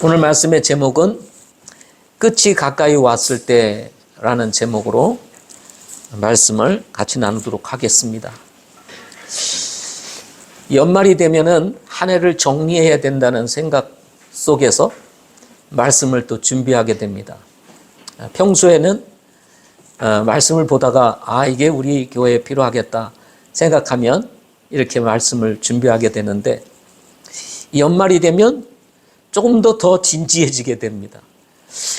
오늘 말씀의 제목은 끝이 가까이 왔을 때라는 제목으로 말씀을 같이 나누도록 하겠습니다. 연말이 되면은 한 해를 정리해야 된다는 생각 속에서 말씀을 또 준비하게 됩니다. 평소에는 말씀을 보다가 이게 우리 교회에 필요하겠다 생각하면 이렇게 말씀을 준비하게 되는데 연말이 되면 조금 더 진지해지게 됩니다.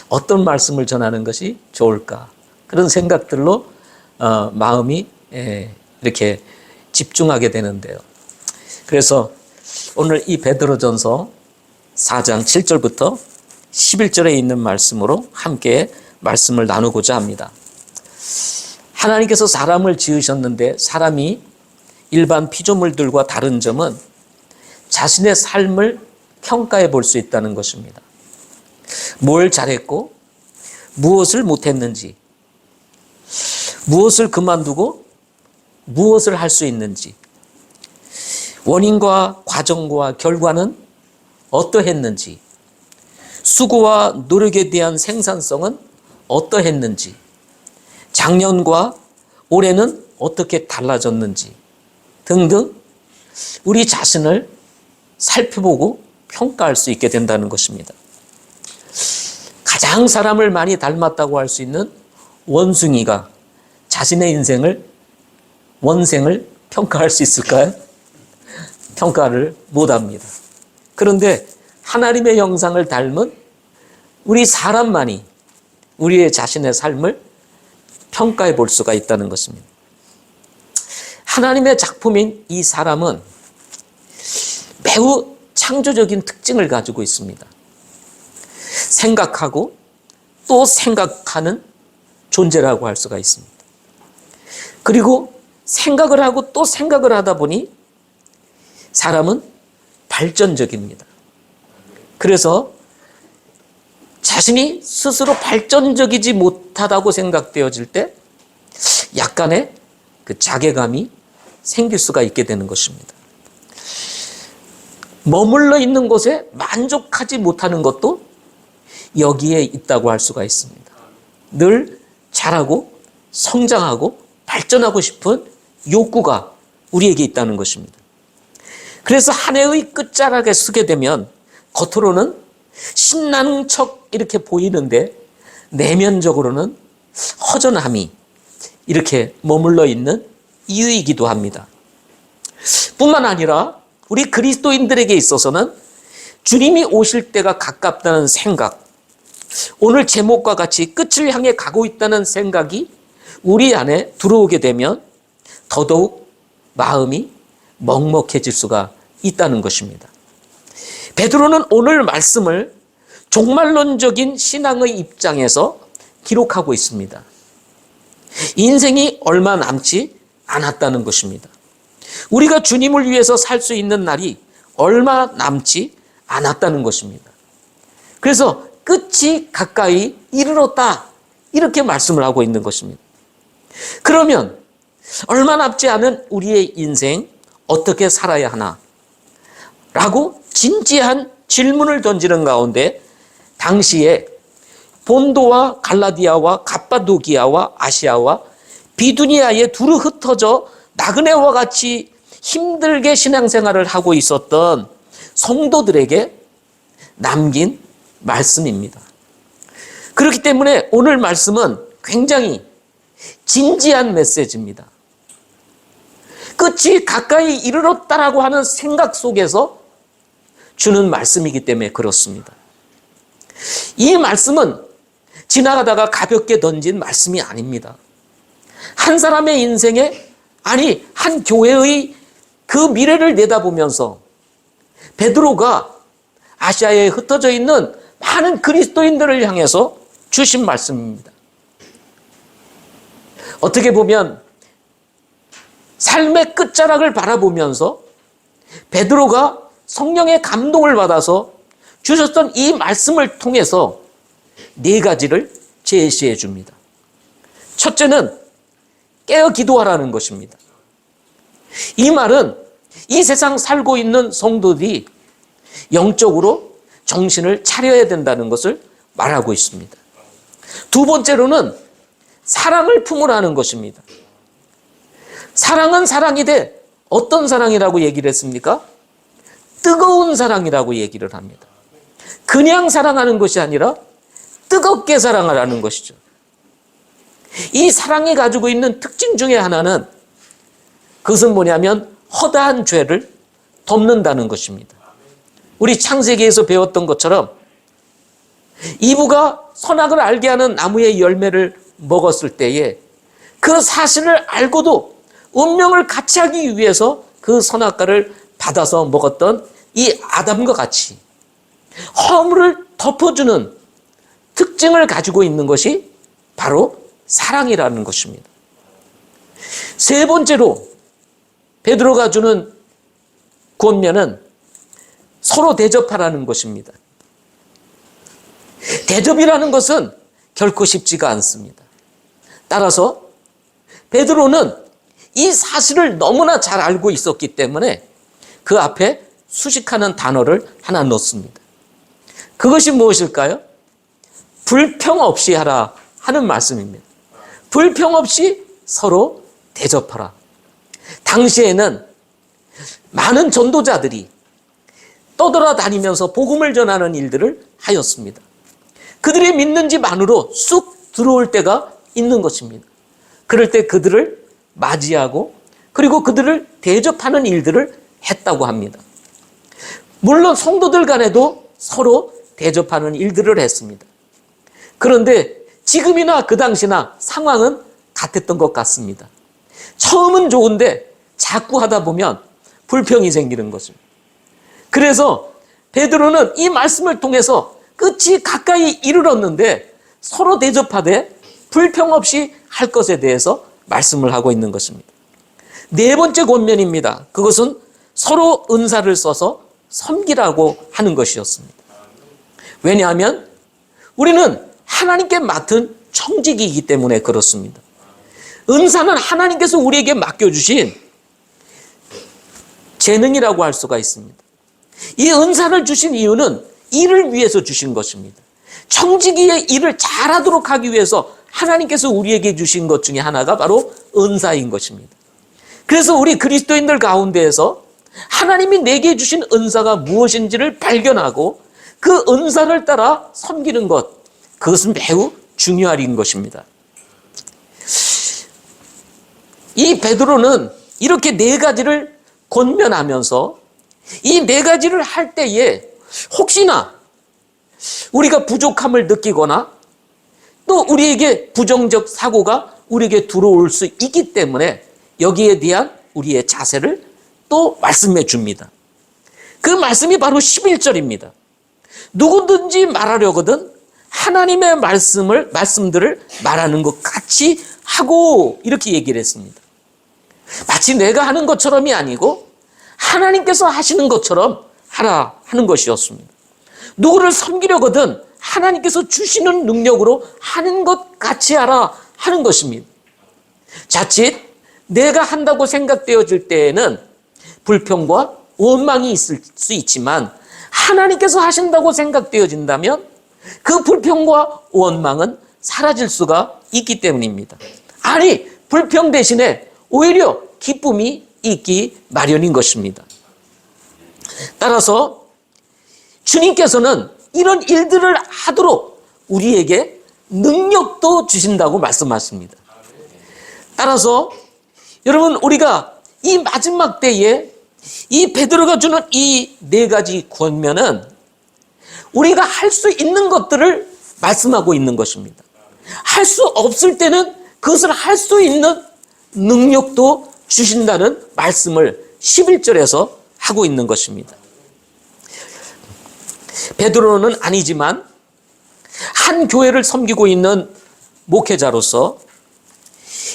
어떤 말씀을 전하는 것이 좋을까? 그런 생각들로 마음이 이렇게 집중하게 되는데요. 그래서 오늘 이 베드로전서 4장 7절부터 11절에 있는 말씀으로 함께 말씀을 나누고자 합니다. 하나님께서 사람을 지으셨는데 사람이 일반 피조물들과 다른 점은 자신의 삶을 평가해 볼 수 있다는 것입니다. 뭘 잘했고 무엇을 못했는지, 무엇을 그만두고 무엇을 할 수 있는지, 원인과 과정과 결과는 어떠했는지, 수고와 노력에 대한 생산성은 어떠했는지, 작년과 올해는 어떻게 달라졌는지 등등 우리 자신을 살펴보고 평가할 수 있게 된다는 것입니다. 가장 사람을 많이 닮았다고 할 수 있는 원숭이가 자신의 인생을, 원생을 평가할 수 있을까요? 평가를 못합니다. 그런데 하나님의 형상을 닮은 우리 사람만이 우리의 자신의 삶을 평가해 볼 수가 있다는 것입니다. 하나님의 작품인 이 사람은 매우 창조적인 특징을 가지고 있습니다. 생각하고 또 생각하는 존재라고 할 수가 있습니다. 그리고 생각을 하고 또 생각을 하다 보니 사람은 발전적입니다. 그래서 자신이 스스로 발전적이지 못하다고 생각되어질 때 약간의 그 자괴감이 생길 수가 있게 되는 것입니다. 머물러 있는 곳에 만족하지 못하는 것도 여기에 있다고 할 수가 있습니다. 늘 자라고 성장하고 발전하고 싶은 욕구가 우리에게 있다는 것입니다. 그래서 한 해의 끝자락에 서게 되면 겉으로는 신나는 척 이렇게 보이는데 내면적으로는 허전함이 이렇게 머물러 있는 이유이기도 합니다. 뿐만 아니라 우리 그리스도인들에게 있어서는 주님이 오실 때가 가깝다는 생각, 오늘 제목과 같이 끝을 향해 가고 있다는 생각이 우리 안에 들어오게 되면 더더욱 마음이 먹먹해질 수가 있다는 것입니다. 베드로는 오늘 말씀을 종말론적인 신앙의 입장에서 기록하고 있습니다. 인생이 얼마 남지 않았다는 것입니다. 우리가 주님을 위해서 살 수 있는 날이 얼마 남지 않았다는 것입니다. 그래서 끝이 가까이 이르렀다 이렇게 말씀을 하고 있는 것입니다. 그러면 얼마 남지 않은 우리의 인생 어떻게 살아야 하나? 라고 진지한 질문을 던지는 가운데 당시에 본도와 갈라디아와 갑바도기아와 아시아와 비두니아에 두루 흩어져 나그네와 같이 힘들게 신앙생활을 하고 있었던 성도들에게 남긴 말씀입니다. 그렇기 때문에 오늘 말씀은 굉장히 진지한 메시지입니다. 끝이 가까이 이르렀다라고 하는 생각 속에서 주는 말씀이기 때문에 그렇습니다. 이 말씀은 지나가다가 가볍게 던진 말씀이 아닙니다. 한 사람의 인생에, 아니 한 교회의 그 미래를 내다보면서 베드로가 아시아에 흩어져 있는 많은 그리스도인들을 향해서 주신 말씀입니다. 어떻게 보면 삶의 끝자락을 바라보면서 베드로가 성령의 감동을 받아서 주셨던 이 말씀을 통해서 네 가지를 제시해 줍니다. 첫째는 깨어 기도하라는 것입니다. 이 말은 이 세상 살고 있는 성도들이 영적으로 정신을 차려야 된다는 것을 말하고 있습니다. 두 번째로는 사랑을 품으라는 것입니다. 사랑은 사랑이되 어떤 사랑이라고 얘기를 했습니까? 뜨거운 사랑이라고 얘기를 합니다. 그냥 사랑하는 것이 아니라 뜨겁게 사랑하라는 것이죠. 이 사랑이 가지고 있는 특징 중에 하나는 그것은 뭐냐면 허다한 죄를 덮는다는 것입니다. 우리 창세기에서 배웠던 것처럼 이브가 선악을 알게 하는 나무의 열매를 먹었을 때에 그 사실을 알고도 운명을 같이 하기 위해서 그 선악과를 받아서 먹었던 이 아담과 같이 허물을 덮어주는 특징을 가지고 있는 것이 바로 사랑이라는 것입니다. 세 번째로 베드로가 주는 권면은 서로 대접하라는 것입니다. 대접이라는 것은 결코 쉽지가 않습니다. 따라서 베드로는 이 사실을 너무나 잘 알고 있었기 때문에 그 앞에 수식하는 단어를 하나 넣습니다. 그것이 무엇일까요? 불평 없이 하라 하는 말씀입니다. 불평 없이 서로 대접하라. 당시에는 많은 전도자들이 떠돌아다니면서 복음을 전하는 일들을 하였습니다. 그들이 믿는 집 안으로 쑥 들어올 때가 있는 것입니다. 그럴 때 그들을 맞이하고 그리고 그들을 대접하는 일들을 했다고 합니다. 물론 성도들 간에도 서로 대접하는 일들을 했습니다. 그런데 지금이나 그 당시나 상황은 같았던 것 같습니다. 처음은 좋은데 자꾸 하다 보면 불평이 생기는 것입니다. 그래서 베드로는 이 말씀을 통해서 끝이 가까이 이르렀는데 서로 대접하되 불평 없이 할 것에 대해서 말씀을 하고 있는 것입니다. 네 번째 권면입니다. 그것은 서로 은사를 써서 섬기라고 하는 것이었습니다. 왜냐하면 우리는 하나님께 맡은 청직이기 때문에 그렇습니다. 은사는 하나님께서 우리에게 맡겨주신 재능이라고 할 수가 있습니다. 이 은사를 주신 이유는 일을 위해서 주신 것입니다. 청지기의 일을 잘하도록 하기 위해서 하나님께서 우리에게 주신 것 중에 하나가 바로 은사인 것입니다. 그래서 우리 그리스도인들 가운데에서 하나님이 내게 주신 은사가 무엇인지를 발견하고 그 은사를 따라 섬기는 것, 그것은 매우 중요한 일인 것입니다. 이 베드로는 이렇게 네 가지를 권면하면서 이 네 가지를 할 때에 혹시나 우리가 부족함을 느끼거나 또 우리에게 부정적 사고가 우리에게 들어올 수 있기 때문에 여기에 대한 우리의 자세를 또 말씀해 줍니다. 그 말씀이 바로 11절입니다. 누구든지 말하려거든 하나님의 말씀들을 말하는 것 같이 하고 이렇게 얘기를 했습니다. 마치 내가 하는 것처럼이 아니고 하나님께서 하시는 것처럼 하라 하는 것이었습니다. 누구를 섬기려거든 하나님께서 주시는 능력으로 하는 것 같이 하라 하는 것입니다. 자칫 내가 한다고 생각되어질 때에는 불평과 원망이 있을 수 있지만 하나님께서 하신다고 생각되어진다면 그 불평과 원망은 사라질 수가 있기 때문입니다. 아니, 불평 대신에 오히려 기쁨이 있기 마련인 것입니다. 따라서 주님께서는 이런 일들을 하도록 우리에게 능력도 주신다고 말씀하십니다. 따라서 여러분, 우리가 이 마지막 때에 이 베드로가 주는 이 네 가지 권면은 우리가 할 수 있는 것들을 말씀하고 있는 것입니다. 할 수 없을 때는 그것을 할 수 있는 능력도 주신다는 말씀을 11절에서 하고 있는 것입니다. 베드로는 아니지만 한 교회를 섬기고 있는 목회자로서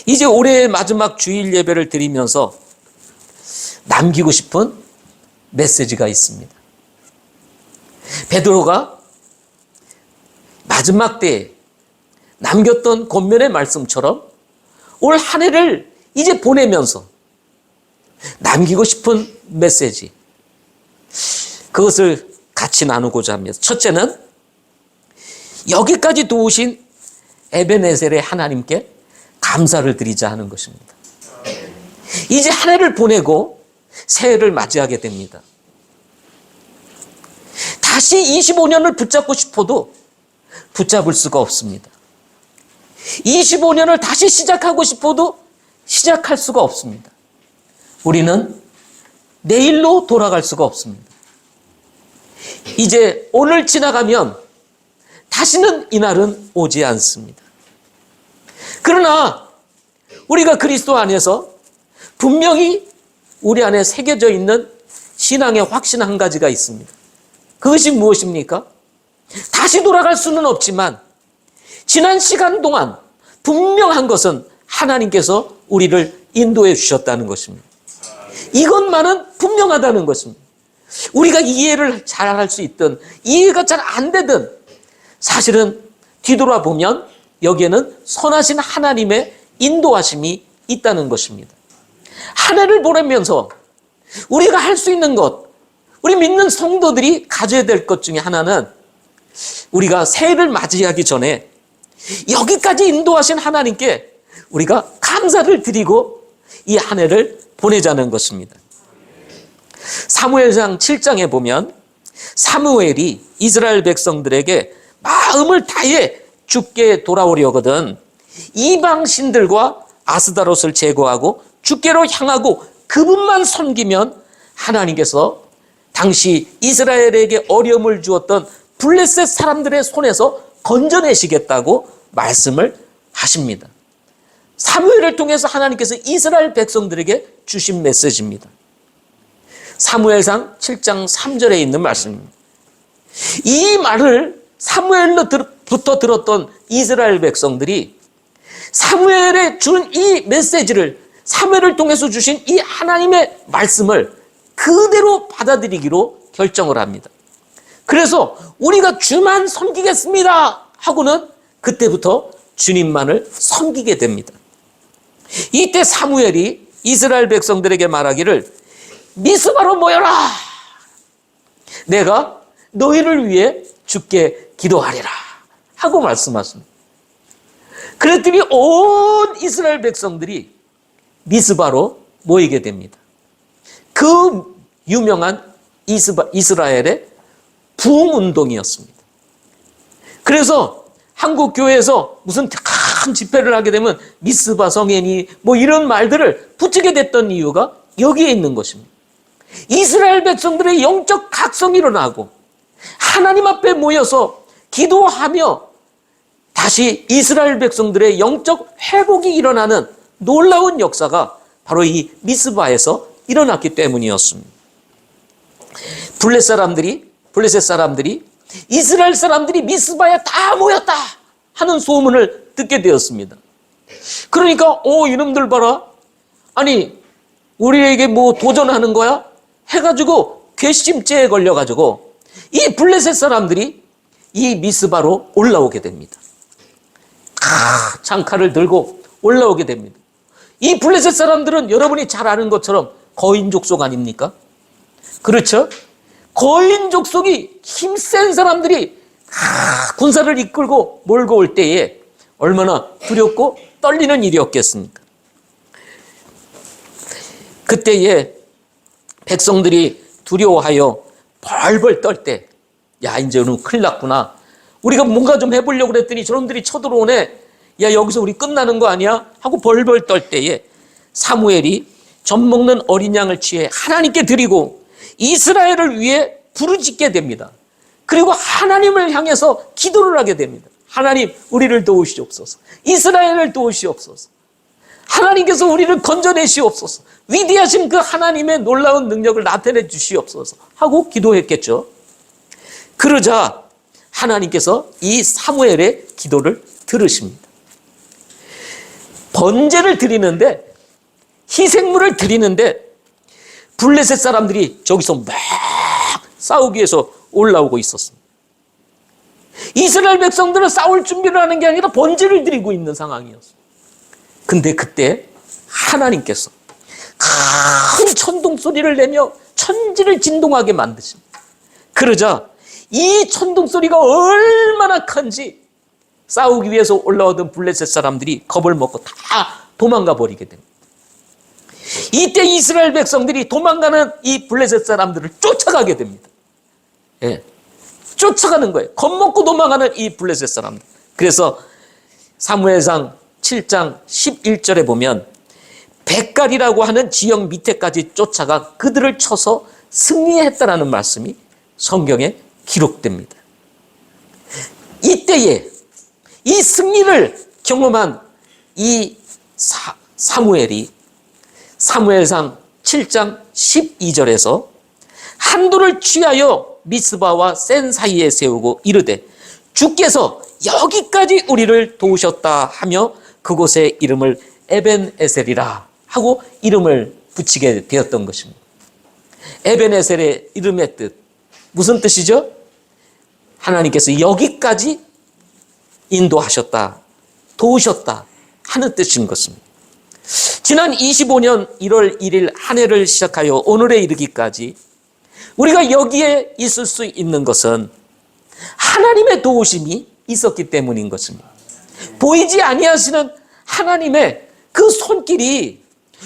이제 올해의 마지막 주일 예배를 드리면서 남기고 싶은 메시지가 있습니다. 베드로가 마지막 때에 남겼던 권면의 말씀처럼 올 한 해를 이제 보내면서 남기고 싶은 메시지, 그것을 같이 나누고자 합니다. 첫째는 여기까지 도우신 에베네셀의 하나님께 감사를 드리자 하는 것입니다. 이제 한 해를 보내고 새해를 맞이하게 됩니다. 다시 25년을 붙잡고 싶어도 붙잡을 수가 없습니다. 25년을 다시 시작하고 싶어도 시작할 수가 없습니다. 우리는 내일로 돌아갈 수가 없습니다. 이제 오늘 지나가면 다시는 이날은 오지 않습니다. 그러나 우리가 그리스도 안에서 분명히 우리 안에 새겨져 있는 신앙의 확신 한 가지가 있습니다. 그것이 무엇입니까? 다시 돌아갈 수는 없지만 지난 시간 동안 분명한 것은 하나님께서 우리를 인도해 주셨다는 것입니다. 이것만은 분명하다는 것입니다. 우리가 이해를 잘 할 수 있든 이해가 잘 안 되든 사실은 뒤돌아보면 여기에는 선하신 하나님의 인도하심이 있다는 것입니다. 한 해를 보내면서 우리가 할 수 있는 것, 우리 믿는 성도들이 가져야 될 것 중에 하나는 우리가 새해를 맞이하기 전에 여기까지 인도하신 하나님께 우리가 감사를 드리고 이 한 해를 보내자는 것입니다. 사무엘상 7장에 보면 사무엘이 이스라엘 백성들에게 마음을 다해 주께 돌아오려거든 이방 신들과 아스다롯을 제거하고 주께로 향하고 그분만 섬기면 하나님께서 당시 이스라엘에게 어려움을 주었던 블레셋 사람들의 손에서 건져내시겠다고 말씀을 하십니다. 사무엘을 통해서 하나님께서 이스라엘 백성들에게 주신 메시지입니다. 사무엘상 7장 3절에 있는 말씀입니다. 이 말을 사무엘로부터 들었던 이스라엘 백성들이 사무엘에 준 이 메시지를 사무엘을 통해서 주신 이 하나님의 말씀을 그대로 받아들이기로 결정을 합니다. 그래서 우리가 주만 섬기겠습니다 하고는 그때부터 주님만을 섬기게 됩니다. 이때 사무엘이 이스라엘 백성들에게 말하기를 미스바로 모여라. 내가 너희를 위해 주께 기도하리라 하고 말씀하십니다. 그랬더니 온 이스라엘 백성들이 미스바로 모이게 됩니다. 그 유명한 이스라엘의 부흥운동이었습니다. 그래서 한국 교회에서 무슨 큰 집회를 하게 되면 미스바 성애니 뭐 이런 말들을 붙이게 됐던 이유가 여기에 있는 것입니다. 이스라엘 백성들의 영적 각성이 일어나고 하나님 앞에 모여서 기도하며 다시 이스라엘 백성들의 영적 회복이 일어나는 놀라운 역사가 바로 이 미스바에서 일어났기 때문이었습니다. 블레셋 사람들이 이스라엘 사람들이 미스바에 다 모였다 하는 소문을 듣게 되었습니다. 그러니까 이놈들 봐라. 아니 우리에게 뭐 도전하는 거야? 해가지고 괘씸죄에 걸려가지고 이 블레셋 사람들이 이 미스바로 올라오게 됩니다. 창칼을 들고 올라오게 됩니다. 이 블레셋 사람들은 여러분이 잘 아는 것처럼 거인 족속 아닙니까? 그렇죠? 거인 족속이 힘센 사람들이 군사를 이끌고 몰고 올 때에 얼마나 두렵고 떨리는 일이었겠습니까? 그때에 백성들이 두려워하여 벌벌 떨 때, 야, 이제 오늘 큰일 났구나. 우리가 뭔가 좀 해보려고 그랬더니 저놈들이 쳐들어오네. 야, 여기서 우리 끝나는 거 아니야? 하고 벌벌 떨 때에 사무엘이 젖 먹는 어린 양을 취해 하나님께 드리고 이스라엘을 위해 부르짖게 됩니다. 그리고 하나님을 향해서 기도를 하게 됩니다. 하나님, 우리를 도우시옵소서. 이스라엘을 도우시옵소서. 하나님께서 우리를 건져내시옵소서. 위대하신 그 하나님의 놀라운 능력을 나타내 주시옵소서 하고 기도했겠죠. 그러자 하나님께서 이 사무엘의 기도를 들으십니다. 번제를 드리는데, 희생물을 드리는데 블레셋 사람들이 저기서 막 싸우기 위해서 올라오고 있었습니다. 이스라엘 백성들은 싸울 준비를 하는 게 아니라 번제를 드리고 있는 상황이었어요. 근데 그때 하나님께서 큰 천둥 소리를 내며 천지를 진동하게 만드십니다. 그러자 이 천둥 소리가 얼마나 큰지 싸우기 위해서 올라오던 블레셋 사람들이 겁을 먹고 다 도망가 버리게 됩니다. 이때 이스라엘 백성들이 도망가는 이 블레셋 사람들을 쫓아가게 됩니다. 예, 쫓아가는 거예요. 겁먹고 도망가는 이 블레셋 사람들. 그래서 사무엘상 7장 11절에 보면 백갈이라고 하는 지역 밑에까지 쫓아가 그들을 쳐서 승리했다라는 말씀이 성경에 기록됩니다. 이때에 이 승리를 경험한 이 사무엘이 사무엘상 7장 12절에서 한도를 취하여 미스바와 센 사이에 세우고 이르되 주께서 여기까지 우리를 도우셨다 하며 그곳의 이름을 에벤에셀이라 하고 이름을 붙이게 되었던 것입니다. 에벤에셀의 이름의 뜻 무슨 뜻이죠? 하나님께서 여기까지 인도하셨다, 도우셨다 하는 뜻인 것입니다. 지난 25년 1월 1일 한 해를 시작하여 오늘에 이르기까지 우리가 여기에 있을 수 있는 것은 하나님의 도우심이 있었기 때문인 것입니다. 보이지 아니하시는 하나님의 그 손길이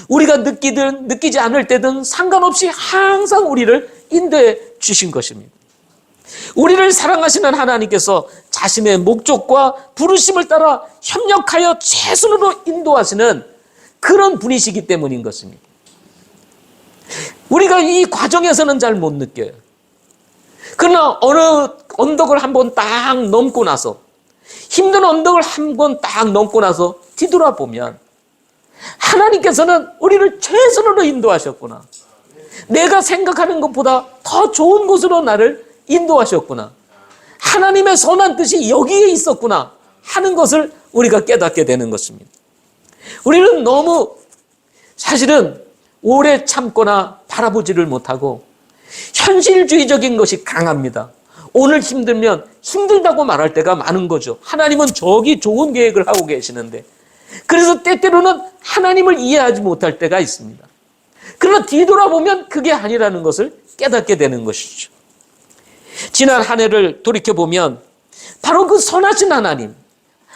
우리가 느끼든 느끼지 않을 때든 상관없이 항상 우리를 인도해 주신 것입니다. 우리를 사랑하시는 하나님께서 자신의 목적과 부르심을 따라 협력하여 최선으로 인도하시는 그런 분이시기 때문인 것입니다. 우리가 이 과정에서는 잘 못 느껴요. 그러나 어느 언덕을 한번 딱 넘고 나서 힘든 언덕을 한번 딱 넘고 나서 뒤돌아보면 하나님께서는 우리를 최선으로 인도하셨구나. 내가 생각하는 것보다 더 좋은 곳으로 나를 인도하셨구나. 하나님의 선한 뜻이 여기에 있었구나 하는 것을 우리가 깨닫게 되는 것입니다. 우리는 너무 사실은 오래 참거나 바라보지를 못하고 현실주의적인 것이 강합니다. 오늘 힘들면 힘들다고 말할 때가 많은 거죠. 하나님은 저기 좋은 계획을 하고 계시는데 그래서 때때로는 하나님을 이해하지 못할 때가 있습니다. 그러나 뒤돌아보면 그게 아니라는 것을 깨닫게 되는 것이죠. 지난 한 해를 돌이켜보면 바로 그 선하신 하나님,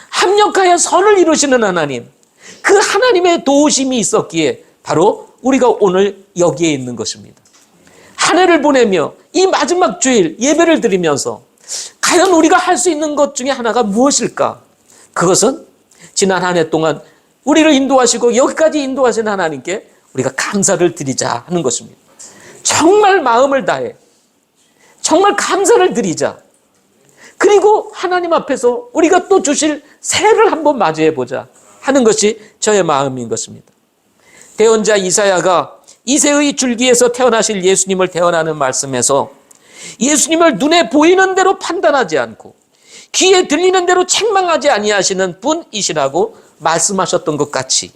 합력하여 선을 이루시는 하나님, 그 하나님의 도우심이 있었기에 바로 우리가 오늘 여기에 있는 것입니다. 한 해를 보내며 이 마지막 주일 예배를 드리면서 과연 우리가 할 수 있는 것 중에 하나가 무엇일까? 그것은 지난 한 해 동안 우리를 인도하시고 여기까지 인도하신 하나님께 우리가 감사를 드리자 하는 것입니다. 정말 마음을 다해 정말 감사를 드리자. 그리고 하나님 앞에서 우리가 또 주실 새해를 한번 맞이해 보자 하는 것이 저의 마음인 것입니다. 대언자 이사야가 이새의 줄기에서 태어나실 예수님을 대언하는 말씀에서 예수님을 눈에 보이는 대로 판단하지 않고 귀에 들리는 대로 책망하지 아니하시는 분이시라고 말씀하셨던 것 같이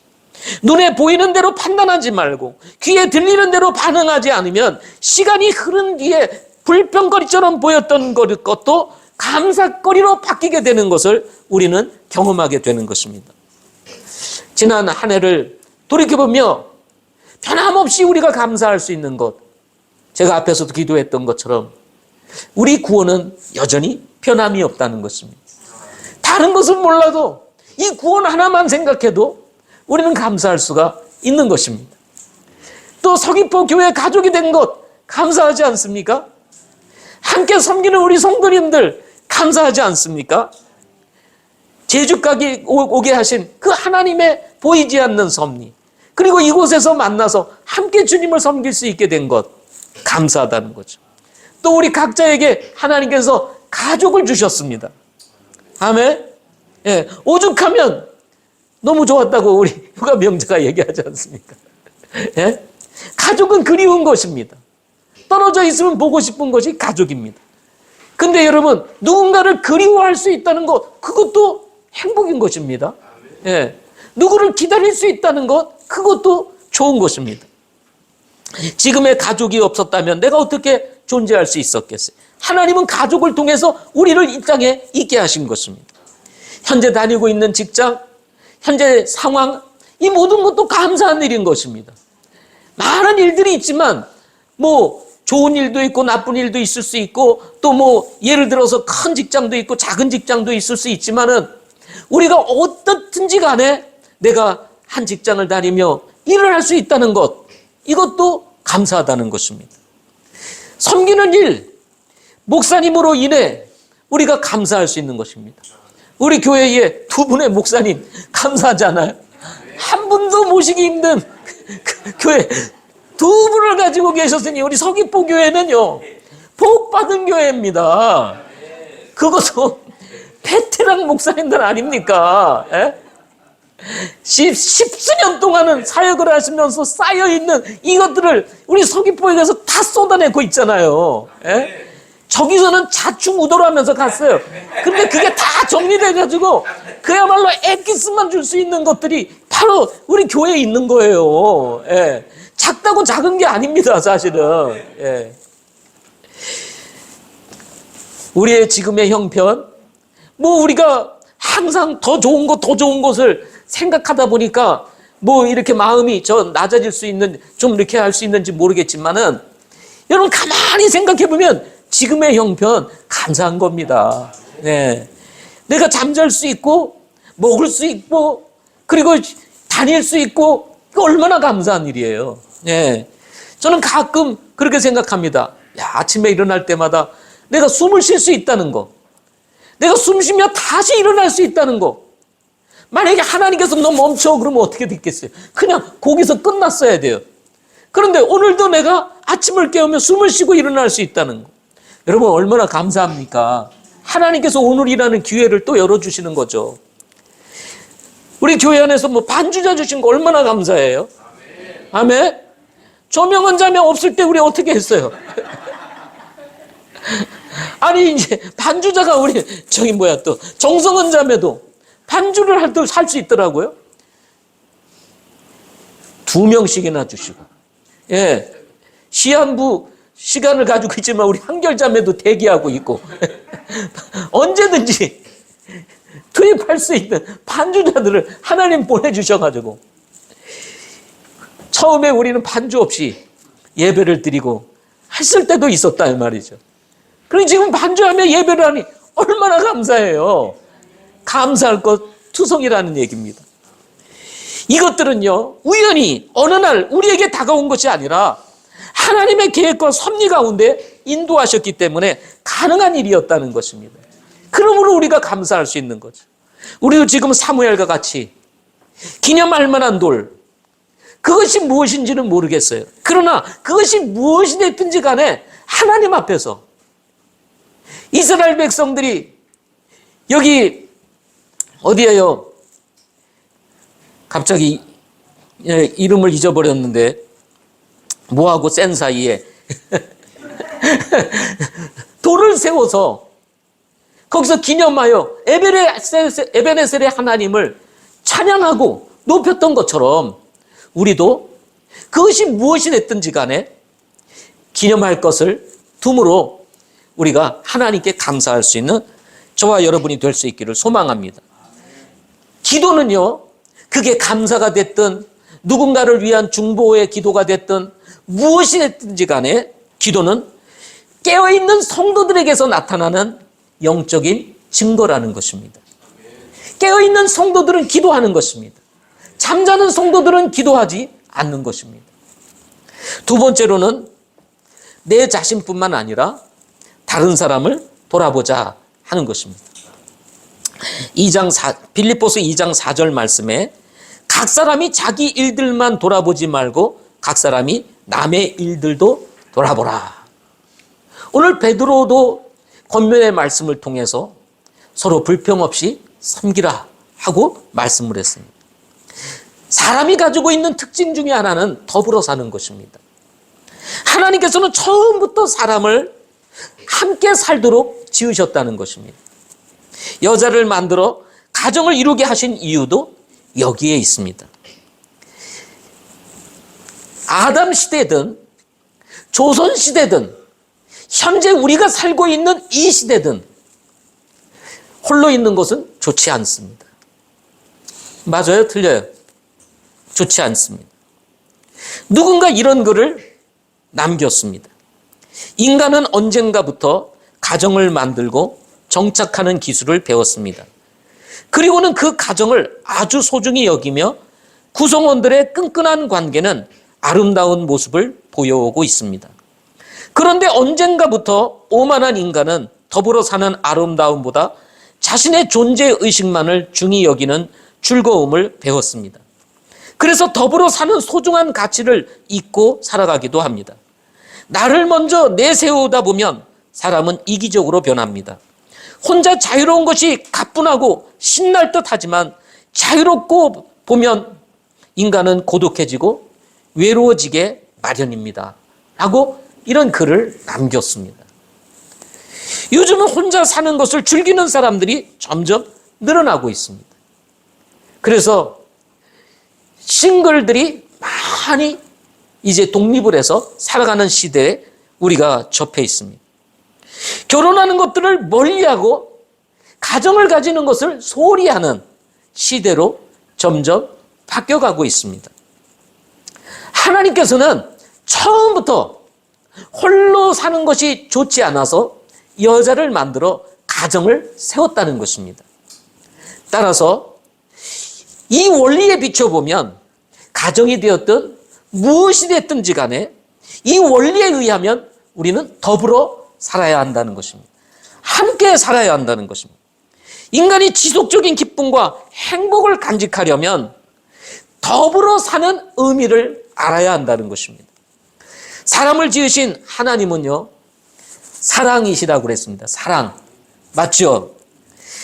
눈에 보이는 대로 판단하지 말고 귀에 들리는 대로 반응하지 않으면 시간이 흐른 뒤에 불평거리처럼 보였던 것도 감사거리로 바뀌게 되는 것을 우리는 경험하게 되는 것입니다. 지난 한 해를 돌이켜보며 변함없이 우리가 감사할 수 있는 것, 제가 앞에서도 기도했던 것처럼 우리 구원은 여전히 변함이 없다는 것입니다. 다른 것은 몰라도 이 구원 하나만 생각해도 우리는 감사할 수가 있는 것입니다. 또 서귀포 교회 가족이 된 것 감사하지 않습니까? 함께 섬기는 우리 성도님들 감사하지 않습니까? 제주까지 오게 하신 그 하나님의 보이지 않는 섭리, 그리고 이곳에서 만나서 함께 주님을 섬길 수 있게 된 것 감사하다는 거죠. 또 우리 각자에게 하나님께서 가족을 주셨습니다. 아멘. 예, 오죽하면 너무 좋았다고 우리 휴가 명자가 얘기하지 않습니까? 예? 가족은 그리운 것입니다. 떨어져 있으면 보고 싶은 것이 가족입니다. 근데 여러분, 누군가를 그리워할 수 있다는 것, 그것도 행복인 것입니다. 예. 누구를 기다릴 수 있다는 것, 그것도 좋은 것입니다. 지금의 가족이 없었다면 내가 어떻게 존재할 수 있었겠어요? 하나님은 가족을 통해서 우리를 이 땅에 있게 하신 것입니다. 현재 다니고 있는 직장, 현재 상황, 이 모든 것도 감사한 일인 것입니다. 많은 일들이 있지만 좋은 일도 있고 나쁜 일도 있을 수 있고 또 뭐 예를 들어서 큰 직장도 있고 작은 직장도 있을 수 있지만은 우리가 어떻든지 간에 내가 한 직장을 다니며 일을 할 수 있다는 것, 이것도 감사하다는 것입니다. 섬기는 일, 목사님으로 인해 우리가 감사할 수 있는 것입니다. 우리 교회에 두 분의 목사님 감사하잖아요. 한 분도 모시기 힘든 교회 두 분을 가지고 계셨으니 우리 서귀포 교회는요 복 받은 교회입니다. 그것도 베테랑 목사님들 아닙니까? 예? 십수년 동안은 사역을 하시면서 쌓여있는 이것들을 우리 서귀포에 가서 다 쏟아내고 있잖아요. 예? 저기서는 자충우도로 하면서 갔어요. 근데 그게 다 정리돼가지고 그야말로 엑기스만 줄 수 있는 것들이 바로 우리 교회에 있는 거예요. 예. 작다고 작은 게 아닙니다, 사실은. 예. 우리의 지금의 형편, 뭐 우리가 항상 더 좋은 것을 생각하다 보니까 뭐 이렇게 마음이 낮아질 수 있는, 좀 이렇게 할 수 있는지 모르겠지만은 여러분 가만히 생각해 보면 지금의 형편 감사한 겁니다. 네. 내가 잠잘 수 있고 먹을 수 있고 그리고 다닐 수 있고 얼마나 감사한 일이에요. 네. 저는 가끔 그렇게 생각합니다. 아침에 일어날 때마다 내가 숨을 쉴 수 있다는 거, 내가 숨 쉬며 다시 일어날 수 있다는 거. 만약에 하나님께서 너 멈춰 그러면 어떻게 됐겠어요? 그냥 거기서 끝났어야 돼요. 그런데 오늘도 내가 아침을 깨우며 숨을 쉬고 일어날 수 있다는 거. 여러분 얼마나 감사합니까? 하나님께서 오늘이라는 기회를 또 열어주시는 거죠. 우리 교회 안에서 뭐 반주자 주신 거 얼마나 감사해요? 아멘. 조명은 자매 없을 때 우리 어떻게 했어요? 아니 이제 반주자가 우리 또 정성은 자매도 반주를 할 수 있더라고요. 2명씩이나 주시고, 예, 시한부 시간을 가지고 있지만 우리 한결자매도 대기하고 있고 언제든지 투입할 수 있는 반주자들을 하나님 보내주셔가지고 처음에 우리는 반주 없이 예배를 드리고 했을 때도 있었다 이 말이죠. 그리고 지금 반주하며 예배를 하니 얼마나 감사해요. 감사할 것 투성이라는 얘기입니다. 이것들은요 우연히 어느 날 우리에게 다가온 것이 아니라 하나님의 계획과 섭리 가운데 인도하셨기 때문에 가능한 일이었다는 것입니다. 그러므로 우리가 감사할 수 있는 거죠. 우리도 지금 사무엘과 같이 기념할 만한 돌, 그것이 무엇인지는 모르겠어요. 그러나 그것이 무엇이 됐든지 간에 하나님 앞에서 이스라엘 백성들이 여기 어디예요? 갑자기 이름을 잊어버렸는데 뭐하고 센 사이에 돌을 세워서 거기서 기념하여 에베네셀의 하나님을 찬양하고 높였던 것처럼 우리도 그것이 무엇이 됐든지 간에 기념할 것을 둠으로 우리가 하나님께 감사할 수 있는 저와 여러분이 될 수 있기를 소망합니다. 기도는요, 그게 감사가 됐든 누군가를 위한 중보의 기도가 됐든 무엇이 됐든지 간에 기도는 깨어있는 성도들에게서 나타나는 영적인 증거라는 것입니다. 깨어있는 성도들은 기도하는 것입니다. 잠자는 성도들은 기도하지 않는 것입니다. 두 번째로는 내 자신뿐만 아니라 다른 사람을 돌아보자 하는 것입니다. 빌립보서 2장 4절 말씀에 각 사람이 자기 일들만 돌아보지 말고 각 사람이 남의 일들도 돌아보라. 오늘 베드로도 권면의 말씀을 통해서 서로 불평 없이 섬기라 하고 말씀을 했습니다. 사람이 가지고 있는 특징 중에 하나는 더불어 사는 것입니다. 하나님께서는 처음부터 사람을 함께 살도록 지으셨다는 것입니다. 여자를 만들어 가정을 이루게 하신 이유도 여기에 있습니다. 아담 시대든 조선 시대든 현재 우리가 살고 있는 이 시대든 홀로 있는 것은 좋지 않습니다. 맞아요? 틀려요? 좋지 않습니다. 누군가 이런 글을 남겼습니다. 인간은 언젠가부터 가정을 만들고 정착하는 기술을 배웠습니다. 그리고는 그 가정을 아주 소중히 여기며 구성원들의 끈끈한 관계는 아름다운 모습을 보여오고 있습니다. 그런데 언젠가부터 오만한 인간은 더불어 사는 아름다움보다 자신의 존재의식만을 중히 여기는 즐거움을 배웠습니다. 그래서 더불어 사는 소중한 가치를 잊고 살아가기도 합니다. 나를 먼저 내세우다 보면 사람은 이기적으로 변합니다. 혼자 자유로운 것이 가뿐하고 신날 듯 하지만 자유롭고 보면 인간은 고독해지고 외로워지게 마련입니다. 라고 이런 글을 남겼습니다. 요즘은 혼자 사는 것을 즐기는 사람들이 점점 늘어나고 있습니다. 그래서 싱글들이 많이 이제 독립을 해서 살아가는 시대에 우리가 접해 있습니다. 결혼하는 것들을 멀리하고 가정을 가지는 것을 소홀히 하는 시대로 점점 바뀌어가고 있습니다. 하나님께서는 처음부터 홀로 사는 것이 좋지 않아서 여자를 만들어 가정을 세웠다는 것입니다. 따라서 이 원리에 비춰보면 가정이 되었든 무엇이 됐든지 간에 이 원리에 의하면 우리는 더불어 살아야 한다는 것입니다. 함께 살아야 한다는 것입니다. 인간이 지속적인 기쁨과 행복을 간직하려면 더불어 사는 의미를 알아야 한다는 것입니다. 사람을 지으신 하나님은요, 사랑이시라고 그랬습니다. 사랑. 맞죠?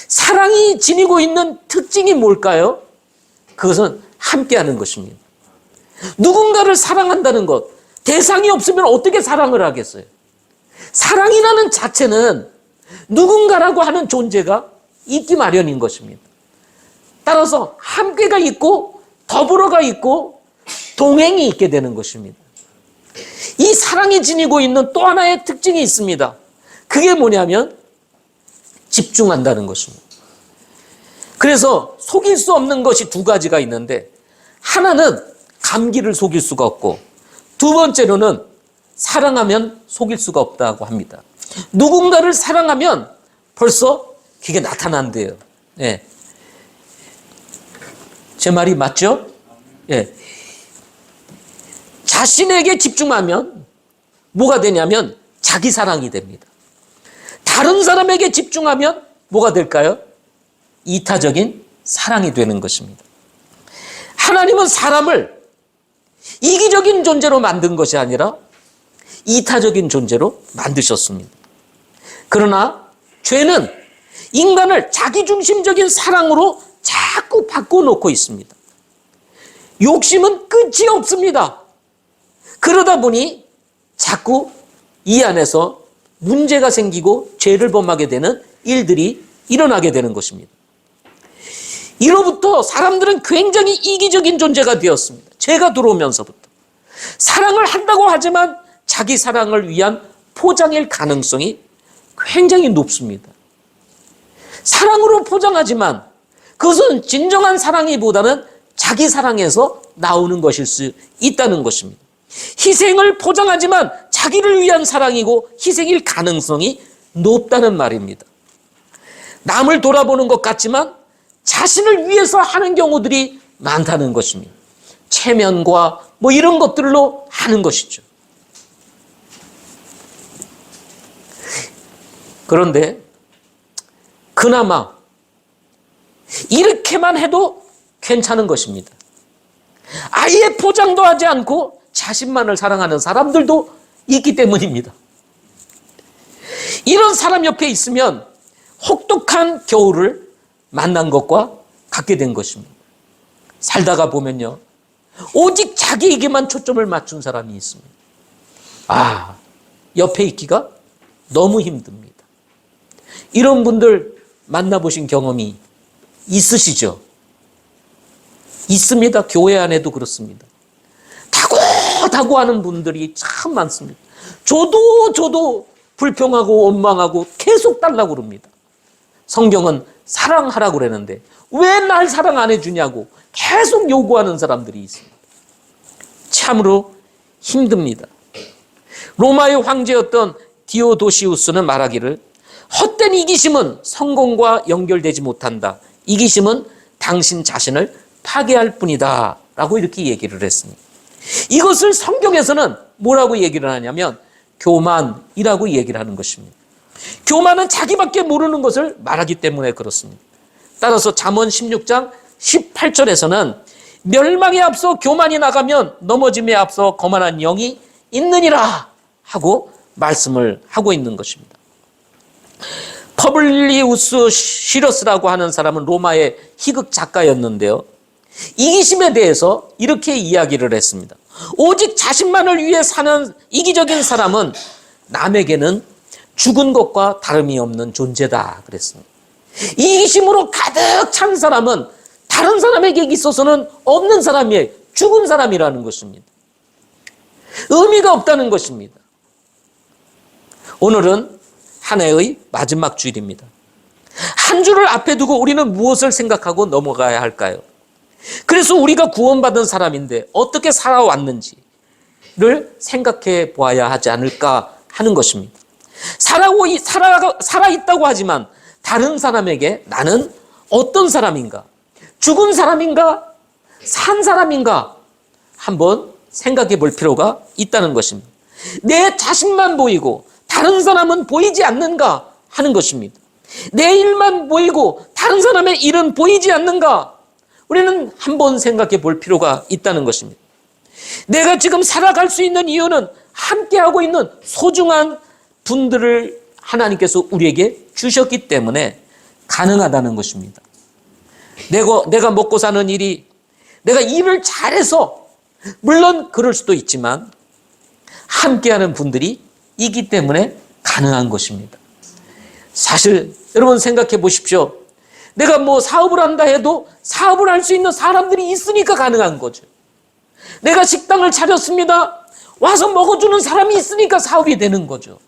사랑이 지니고 있는 특징이 뭘까요? 그것은 함께하는 것입니다. 누군가를 사랑한다는 것, 대상이 없으면 어떻게 사랑을 하겠어요? 사랑이라는 자체는 누군가라고 하는 존재가 있기 마련인 것입니다. 따라서 함께가 있고 더불어가 있고 동행이 있게 되는 것입니다. 이 사랑이 지니고 있는 또 하나의 특징이 있습니다. 그게 뭐냐면 집중한다는 것입니다. 그래서 속일 수 없는 것이 두 가지가 있는데, 하나는 감기를 속일 수가 없고 두 번째로는 사랑하면 속일 수가 없다고 합니다. 누군가를 사랑하면 벌써 그게 나타난대요. 예. 제 말이 맞죠? 예. 자신에게 집중하면 뭐가 되냐면 자기 사랑이 됩니다. 다른 사람에게 집중하면 뭐가 될까요? 이타적인 사랑이 되는 것입니다. 하나님은 사람을 이기적인 존재로 만든 것이 아니라 이타적인 존재로 만드셨습니다. 그러나 죄는 인간을 자기중심적인 사랑으로 자꾸 바꿔놓고 있습니다. 욕심은 끝이 없습니다. 그러다 보니 자꾸 이 안에서 문제가 생기고 죄를 범하게 되는 일들이 일어나게 되는 것입니다. 이로부터 사람들은 굉장히 이기적인 존재가 되었습니다. 죄가 들어오면서부터. 사랑을 한다고 하지만 자기 사랑을 위한 포장일 가능성이 굉장히 높습니다. 사랑으로 포장하지만 그것은 진정한 사랑이보다는 자기 사랑에서 나오는 것일 수 있다는 것입니다. 희생을 포장하지만 자기를 위한 사랑이고 희생일 가능성이 높다는 말입니다. 남을 돌아보는 것 같지만 자신을 위해서 하는 경우들이 많다는 것입니다. 체면과 뭐 이런 것들로 하는 것이죠. 그런데 그나마 이렇게만 해도 괜찮은 것입니다. 아예 포장도 하지 않고 자신만을 사랑하는 사람들도 있기 때문입니다. 이런 사람 옆에 있으면 혹독한 겨울을 만난 것과 같게 된 것입니다. 살다가 보면요, 오직 자기에게만 초점을 맞춘 사람이 있습니다. 옆에 있기가 너무 힘듭니다. 이런 분들 만나보신 경험이 있으시죠? 있습니다. 교회 안에도 그렇습니다. 다고 하는 분들이 참 많습니다. 저도 불평하고 원망하고 계속 달라고 그럽니다. 성경은 사랑하라고 그러는데 왜 날 사랑 안 해주냐고 계속 요구하는 사람들이 있습니다. 참으로 힘듭니다. 로마의 황제였던 디오도시우스는 말하기를 헛된 이기심은 성공과 연결되지 못한다. 이기심은 당신 자신을 파괴할 뿐이다. 라고 이렇게 얘기를 했습니다. 이것을 성경에서는 뭐라고 얘기를 하냐면 교만이라고 얘기를 하는 것입니다. 교만은 자기밖에 모르는 것을 말하기 때문에 그렇습니다. 따라서 잠언 16장 18절에서는 멸망에 앞서 교만이 나가면 넘어짐에 앞서 거만한 영이 있느니라 하고 말씀을 하고 있는 것입니다. 퍼블리우스 시러스라고 하는 사람은 로마의 희극 작가였는데요. 이기심에 대해서 이렇게 이야기를 했습니다. 오직 자신만을 위해 사는 이기적인 사람은 남에게는 죽은 것과 다름이 없는 존재다 그랬습니다. 이기심으로 가득 찬 사람은 다른 사람에게 있어서는 없는 사람이에요. 죽은 사람이라는 것입니다. 의미가 없다는 것입니다. 오늘은 한 해의 마지막 주일입니다. 한 주를 앞에 두고 우리는 무엇을 생각하고 넘어가야 할까요? 그래서 우리가 구원받은 사람인데 어떻게 살아왔는지를 생각해 보아야 하지 않을까 하는 것입니다. 살아있다고 하지만 다른 사람에게 나는 어떤 사람인가? 죽은 사람인가? 산 사람인가? 한번 생각해 볼 필요가 있다는 것입니다. 내 자신만 보이고 다른 사람은 보이지 않는가 하는 것입니다. 내 일만 보이고 다른 사람의 일은 보이지 않는가? 우리는 한번 생각해 볼 필요가 있다는 것입니다. 내가 지금 살아갈 수 있는 이유는 함께하고 있는 소중한 분들을 하나님께서 우리에게 주셨기 때문에 가능하다는 것입니다. 내가 먹고 사는 일이 내가 일을 잘해서 물론 그럴 수도 있지만 함께하는 분들이 있기 때문에 가능한 것입니다. 사실 여러분 생각해 보십시오. 내가 뭐 사업을 한다 해도 사업을 할 수 있는 사람들이 있으니까 가능한 거죠. 내가 식당을 차렸습니다. 와서 먹어주는 사람이 있으니까 사업이 되는 거죠.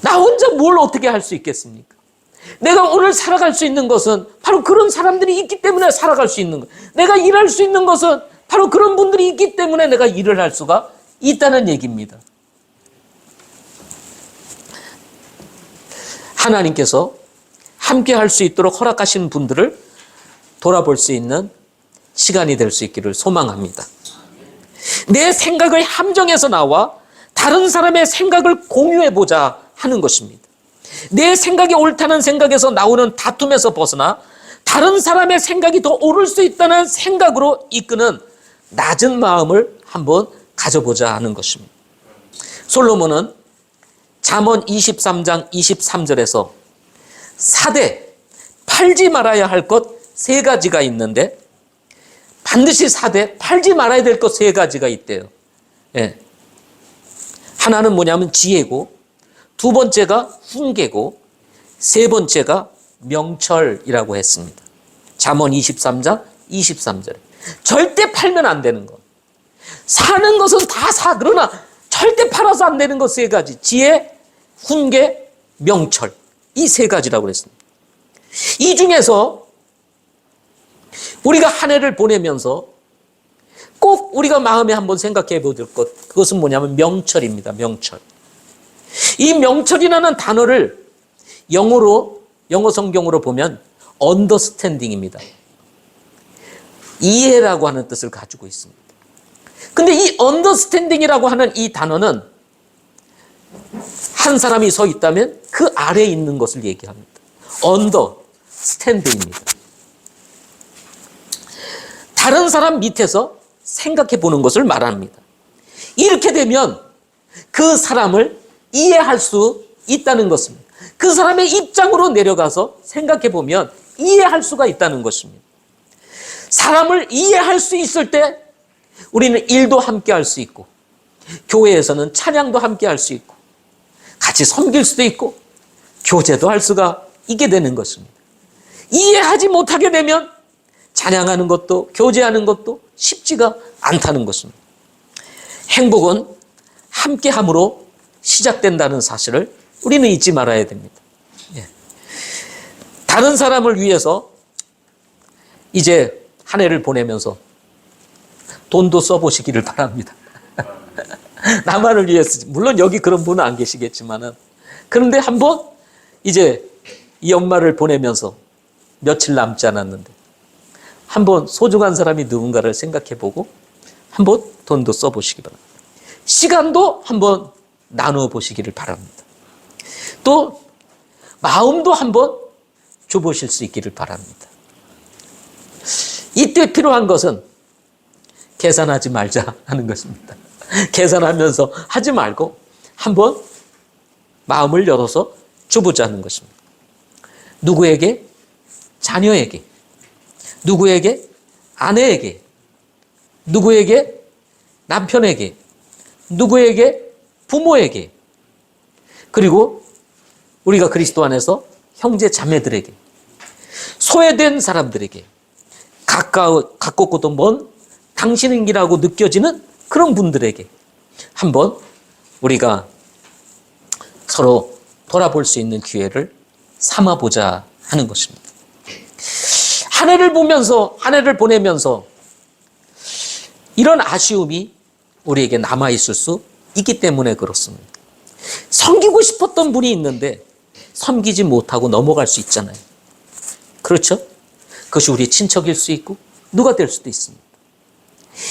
나 혼자 뭘 어떻게 할 수 있겠습니까? 내가 오늘 살아갈 수 있는 것은 바로 그런 사람들이 있기 때문에 살아갈 수 있는 거예요. 내가 일할 수 있는 것은 바로 그런 분들이 있기 때문에 내가 일을 할 수가 있다는 얘기입니다. 하나님께서 함께 할 수 있도록 허락하신 분들을 돌아볼 수 있는 시간이 될 수 있기를 소망합니다. 내 생각의 함정에서 나와 다른 사람의 생각을 공유해보자 하는 것입니다. 내 생각이 옳다는 생각에서 나오는 다툼에서 벗어나 다른 사람의 생각이 더 옳을 수 있다는 생각으로 이끄는 낮은 마음을 한번 가져보자 하는 것입니다. 솔로몬은 잠언 23장 23절에서 사대, 팔지 말아야 할 것 세 가지가 있는데 반드시 사대, 팔지 말아야 될 것 세 가지가 있대요. 예. 하나는 뭐냐면 지혜고, 두 번째가 훈계고, 세 번째가 명철이라고 했습니다. 잠언 23장 23절에 절대 팔면 안 되는 것. 사는 것은 다 사. 그러나 절대 팔아서 안 되는 것 세 가지. 지혜, 훈계, 명철. 이 세 가지라고 그랬습니다. 이 중에서 우리가 한 해를 보내면서 꼭 우리가 마음에 한번 생각해 볼 것, 그것은 뭐냐면 명철입니다. 명철. 이 명철이라는 단어를 영어 성경으로 보면 understanding입니다. 이해라고 하는 뜻을 가지고 있습니다. 근데 이 understanding이라고 하는 이 단어는 한 사람이 서 있다면 그 아래에 있는 것을 얘기합니다. understanding입니다. 다른 사람 밑에서 생각해 보는 것을 말합니다. 이렇게 되면 그 사람을 이해할 수 있다는 것입니다. 그 사람의 입장으로 내려가서 생각해 보면 이해할 수가 있다는 것입니다. 사람을 이해할 수 있을 때 우리는 일도 함께 할 수 있고, 교회에서는 찬양도 함께 할 수 있고, 같이 섬길 수도 있고, 교제도 할 수가 있게 되는 것입니다. 이해하지 못하게 되면 찬양하는 것도 교제하는 것도 쉽지가 않다는 것입니다. 행복은 함께함으로 시작된다는 사실을 우리는 잊지 말아야 됩니다. 다른 사람을 위해서 이제 한 해를 보내면서 돈도 써보시기를 바랍니다. 나만을 위해서. 물론 여기 그런 분은 안 계시겠지만은. 그런데 한번 이제 이 연말을 보내면서 며칠 남지 않았는데 한번 소중한 사람이 누군가를 생각해보고 한번 돈도 써보시기 바랍니다. 시간도 한번 나눠보시기를 바랍니다. 또 마음도 한번 줘보실 수 있기를 바랍니다. 이때 필요한 것은 계산하지 말자 하는 것입니다. 계산하면서 하지 말고 한번 마음을 열어서 줘보자는 것입니다. 누구에게? 자녀에게. 누구에게? 아내에게. 누구에게? 남편에게. 누구에게? 부모에게. 그리고 우리가 그리스도 안에서 형제 자매들에게, 소외된 사람들에게, 가깝고도 먼 당신이라고 느껴지는 그런 분들에게 한번 우리가 서로 돌아볼 수 있는 기회를 삼아보자 하는 것입니다. 한 해를 보면서, 한 해를 보내면서 이런 아쉬움이 우리에게 남아있을 수 있기 때문에 그렇습니다. 섬기고 싶었던 분이 있는데 섬기지 못하고 넘어갈 수 있잖아요. 그렇죠? 그것이 우리 친척일 수 있고 누가 될 수도 있습니다.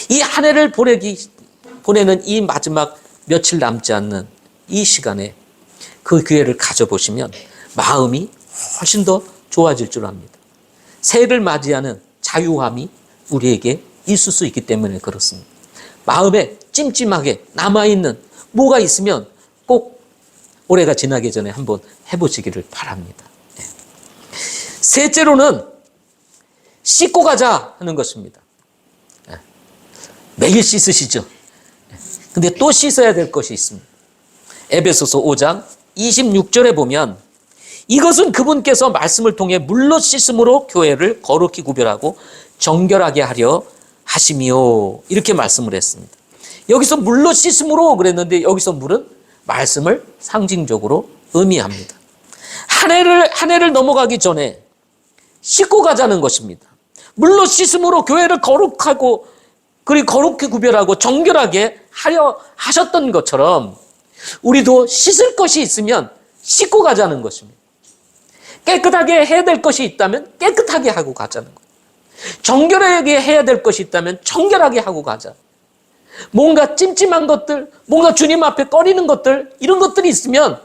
이 한 해를 보내는 이 마지막 며칠 남지 않는 이 시간에 그 기회를 가져보시면 마음이 훨씬 더 좋아질 줄 압니다. 새해를 맞이하는 자유함이 우리에게 있을 수 있기 때문에 그렇습니다. 마음에 찜찜하게 남아있는 뭐가 있으면 꼭 올해가 지나기 전에 한번 해보시기를 바랍니다. 셋째로는 씻고 가자 하는 것입니다. 매일 씻으시죠. 근데 또 씻어야 될 것이 있습니다. 에베소서 5장 26절에 보면 이것은 그분께서 말씀을 통해 물로 씻음으로 교회를 거룩히 구별하고 정결하게 하려 하심이요. 이렇게 말씀을 했습니다. 여기서 물로 씻음으로 그랬는데 여기서 물은 말씀을 상징적으로 의미합니다. 한 해를 넘어가기 전에 씻고 가자는 것입니다. 물로 씻음으로 교회를 거룩하고 그리고 거룩히 구별하고 정결하게 하려 하셨던 것처럼 우리도 씻을 것이 있으면 씻고 가자는 것입니다. 깨끗하게 해야 될 것이 있다면 깨끗하게 하고 가자는 거예요. 정결하게 해야 될 것이 있다면 정결하게 하고 가자. 뭔가 찜찜한 것들, 뭔가 주님 앞에 꺼리는 것들, 이런 것들이 있으면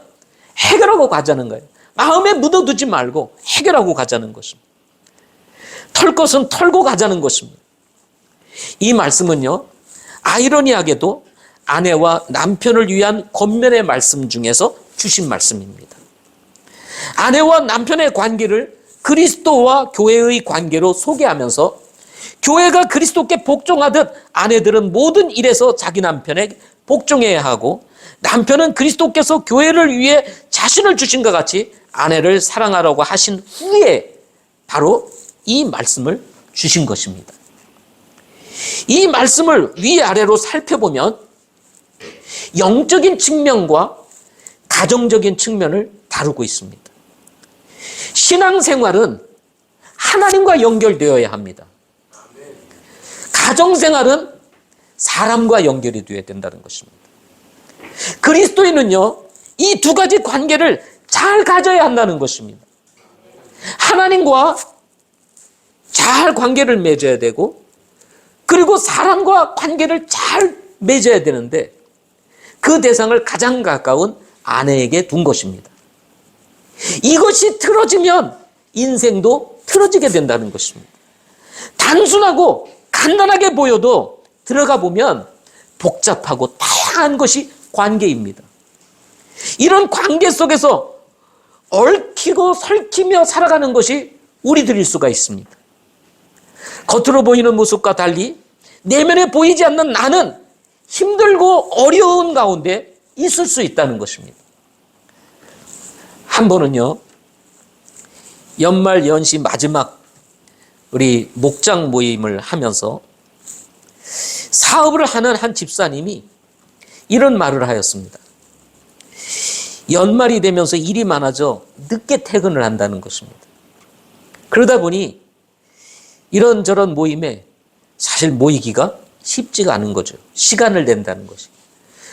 해결하고 가자는 거예요. 마음에 묻어두지 말고 해결하고 가자는 것입니다. 털 것은 털고 가자는 것입니다. 이 말씀은요, 아이러니하게도 아내와 남편을 위한 권면의 말씀 중에서 주신 말씀입니다. 아내와 남편의 관계를 그리스도와 교회의 관계로 소개하면서 교회가 그리스도께 복종하듯 아내들은 모든 일에서 자기 남편에 복종해야 하고 남편은 그리스도께서 교회를 위해 자신을 주신 것 같이 아내를 사랑하라고 하신 후에 바로 이 말씀을 주신 것입니다. 이 말씀을 위아래로 살펴보면 영적인 측면과 가정적인 측면을 다루고 있습니다. 신앙생활은 하나님과 연결되어야 합니다. 가정생활은 사람과 연결이 되어야 된다는 것입니다. 그리스도인은요, 이 두 가지 관계를 잘 가져야 한다는 것입니다. 하나님과 잘 관계를 맺어야 되고, 그리고 사람과 관계를 잘 맺어야 되는데, 그 대상을 가장 가까운 아내에게 둔 것입니다. 이것이 틀어지면 인생도 틀어지게 된다는 것입니다. 단순하고 간단하게 보여도 들어가 보면 복잡하고 다양한 것이 관계입니다. 이런 관계 속에서 얽히고 설키며 살아가는 것이 우리들일 수가 있습니다. 겉으로 보이는 모습과 달리 내면에 보이지 않는 나는 힘들고 어려운 가운데 있을 수 있다는 것입니다. 한 번은요, 연말 연시 마지막 우리 목장 모임을 하면서 사업을 하는 한 집사님이 이런 말을 하였습니다. 연말이 되면서 일이 많아져 늦게 퇴근을 한다는 것입니다. 그러다 보니 이런저런 모임에 사실 모이기가 쉽지가 않은 거죠. 시간을 낸다는 것이.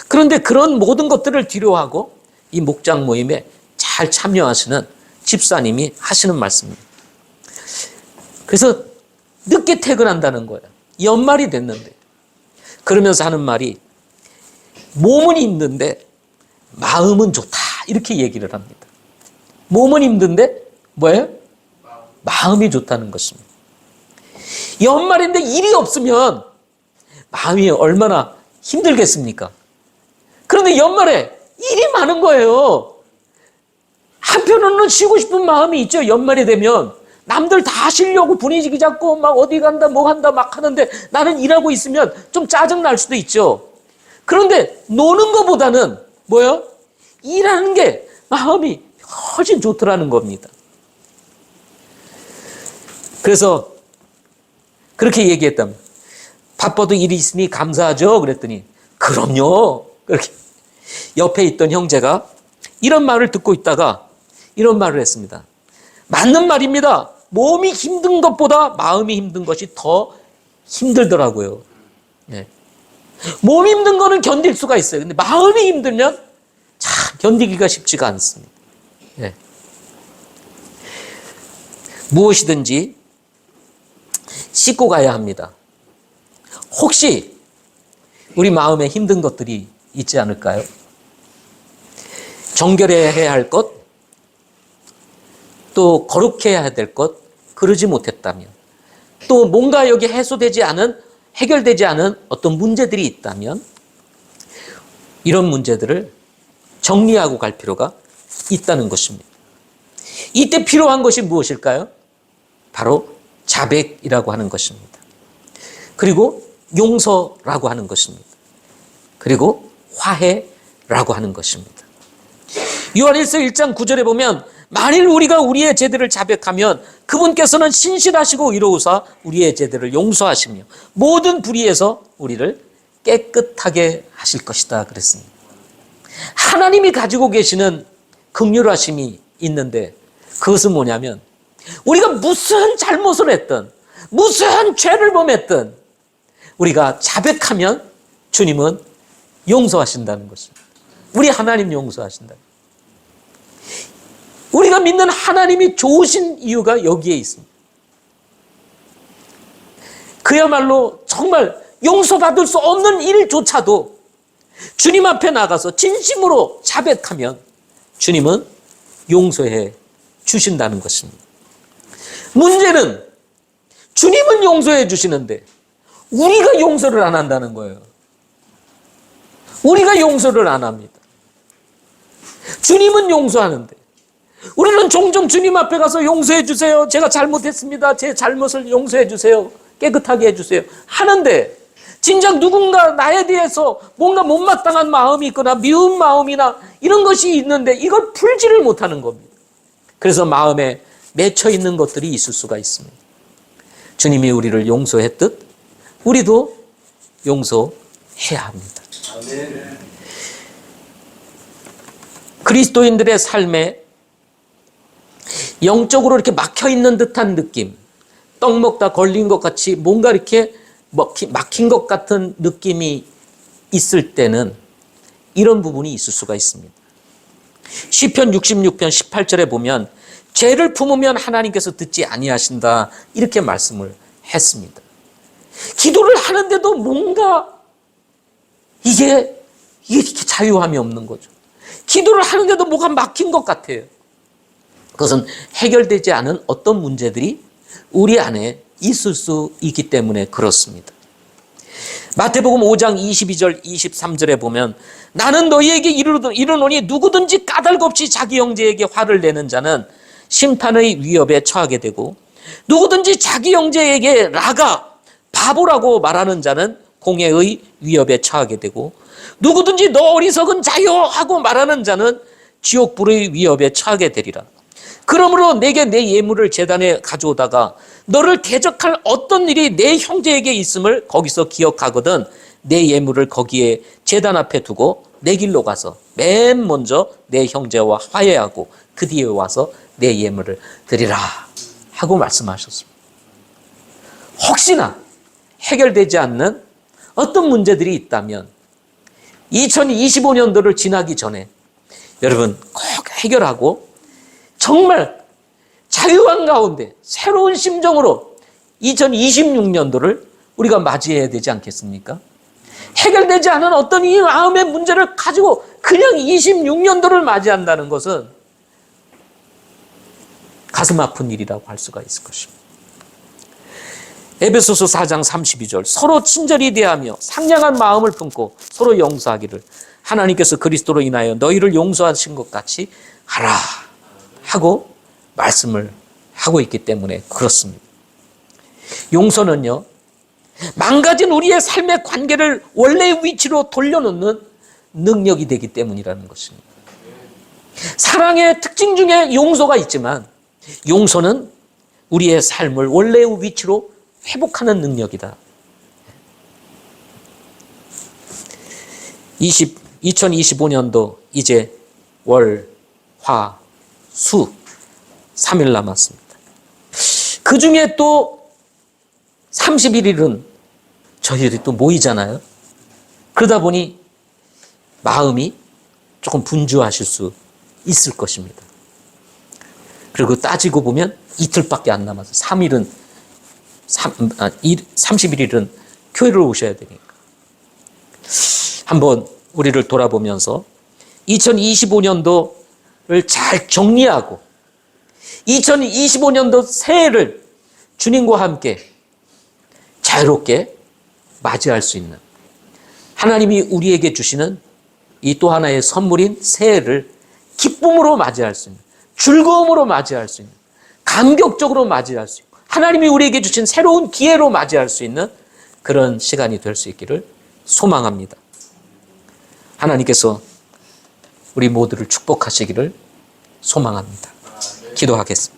그런데 그런 모든 것들을 뒤로하고 이 목장 모임에 잘 참여하시는 집사님이 하시는 말씀입니다. 그래서 늦게 퇴근한다는 거예요. 연말이 됐는데. 그러면서 하는 말이 몸은 힘든데 마음은 좋다. 이렇게 얘기를 합니다. 몸은 힘든데 뭐예요? 마음이 좋다는 것입니다. 연말인데 일이 없으면 마음이 얼마나 힘들겠습니까? 그런데 연말에 일이 많은 거예요. 한편으로는 쉬고 싶은 마음이 있죠. 연말이 되면 남들 다 쉬려고 분위기 잡고 막 어디 간다 뭐 한다 막 하는데 나는 일하고 있으면 좀 짜증 날 수도 있죠. 그런데 노는 것보다는 뭐예요? 일하는 게 마음이 훨씬 좋더라는 겁니다. 그래서 그렇게 얘기했답니다. 바빠도 일이 있으니 감사하죠. 그랬더니 그럼요. 그렇게 옆에 있던 형제가 이런 말을 듣고 있다가 이런 말을 했습니다. 맞는 말입니다. 몸이 힘든 것보다 마음이 힘든 것이 더 힘들더라고요. 네. 몸이 힘든 거는 견딜 수가 있어요. 근데 마음이 힘들면 참 견디기가 쉽지가 않습니다. 네. 무엇이든지 씻고 가야 합니다. 혹시 우리 마음에 힘든 것들이 있지 않을까요? 정결해야 할 것, 또 거룩해야 될 것, 그러지 못했다면, 또 뭔가 여기 해결되지 않은 어떤 문제들이 있다면, 이런 문제들을 정리하고 갈 필요가 있다는 것입니다. 이때 필요한 것이 무엇일까요? 바로 자백이라고 하는 것입니다. 그리고 용서라고 하는 것입니다. 그리고 화해라고 하는 것입니다. 요한일서 1장 9절에 보면 만일 우리가 우리의 죄들을 자백하면 그분께서는 신실하시고 의로우사 우리의 죄들을 용서하시며 모든 불의에서 우리를 깨끗하게 하실 것이다 그랬습니다. 하나님이 가지고 계시는 긍휼하심이 있는데 그것은 뭐냐면 우리가 무슨 잘못을 했든 무슨 죄를 범했든 우리가 자백하면 주님은 용서하신다는 것입니다. 우리 하나님 용서하신다. 우리가 믿는 하나님이 좋으신 이유가 여기에 있습니다. 그야말로 정말 용서받을 수 없는 일조차도 주님 앞에 나가서 진심으로 자백하면 주님은 용서해 주신다는 것입니다. 문제는 주님은 용서해 주시는데 우리가 용서를 안 한다는 거예요. 우리가 용서를 안 합니다. 주님은 용서하는데 우리는 종종 주님 앞에 가서 용서해 주세요. 제가 잘못했습니다. 제 잘못을 용서해 주세요. 깨끗하게 해주세요. 하는데 진작 누군가 나에 대해서 뭔가 못마땅한 마음이 있거나 미운 마음이나 이런 것이 있는데 이걸 풀지를 못하는 겁니다. 그래서 마음에 맺혀 있는 것들이 있을 수가 있습니다. 주님이 우리를 용서했듯 우리도 용서해야 합니다. 그리스도인들의 삶에 영적으로 이렇게 막혀 있는 듯한 느낌, 떡 먹다 걸린 것 같이 뭔가 이렇게 막힌 것 같은 느낌이 있을 때는 이런 부분이 있을 수가 있습니다. 시편 66편 18절에 보면 죄를 품으면 하나님께서 듣지 아니하신다 이렇게 말씀을 했습니다. 기도를 하는데도 뭔가 이게 이렇게 자유함이 없는 거죠. 기도를 하는데도 뭐가 막힌 것 같아요. 그것은 해결되지 않은 어떤 문제들이 우리 안에 있을 수 있기 때문에 그렇습니다. 마태복음 5장 22절 23절에 보면 나는 너희에게 이르노니 누구든지 까닭 없이 자기 형제에게 화를 내는 자는 심판의 위협에 처하게 되고 누구든지 자기 형제에게 라가 바보라고 말하는 자는 공회의 위협에 처하게 되고 누구든지 너 어리석은 자요 하고 말하는 자는 지옥불의 위협에 처하게 되리라. 그러므로 내게 내 예물을 제단에 가져오다가 너를 대적할 어떤 일이 내 형제에게 있음을 거기서 기억하거든 내 예물을 거기에 제단 앞에 두고 내 길로 가서 맨 먼저 내 형제와 화해하고 그 뒤에 와서 내 예물을 드리라 하고 말씀하셨습니다. 혹시나 해결되지 않는 어떤 문제들이 있다면 2025년도를 지나기 전에 여러분 꼭 해결하고 정말 자유한 가운데 새로운 심정으로 2026년도를 우리가 맞이해야 되지 않겠습니까? 해결되지 않은 어떤 이 마음의 문제를 가지고 그냥 26년도를 맞이한다는 것은 가슴 아픈 일이라고 할 수가 있을 것입니다. 에베소서 4장 32절 서로 친절히 대하며 상냥한 마음을 품고 서로 용서하기를 하나님께서 그리스도로 인하여 너희를 용서하신 것 같이 하라 하고 말씀을 하고 있기 때문에 그렇습니다. 용서는요, 망가진 우리의 삶의 관계를 원래의 위치로 돌려놓는 능력이 되기 때문이라는 것입니다. 사랑의 특징 중에 용서가 있지만 용서는 우리의 삶을 원래의 위치로 회복하는 능력이다. 2025년도 이제 월, 화, 수 3일 남았습니다. 그 중에 또 31일은 저희들이 또 모이잖아요. 그러다 보니 마음이 조금 분주하실 수 있을 것입니다. 그리고 따지고 보면 이틀밖에 안 남아서 31일은 교회를 오셔야 되니까. 한번 우리를 돌아보면서 2025년도를 잘 정리하고 2025년도 새해를 주님과 함께 자유롭게 맞이할 수 있는 하나님이 우리에게 주시는 이 또 하나의 선물인 새해를 기쁨으로 맞이할 수 있는, 즐거움으로 맞이할 수 있는, 감격적으로 맞이할 수 있고 하나님이 우리에게 주신 새로운 기회로 맞이할 수 있는 그런 시간이 될 수 있기를 소망합니다. 하나님께서 우리 모두를 축복하시기를 소망합니다. 기도하겠습니다.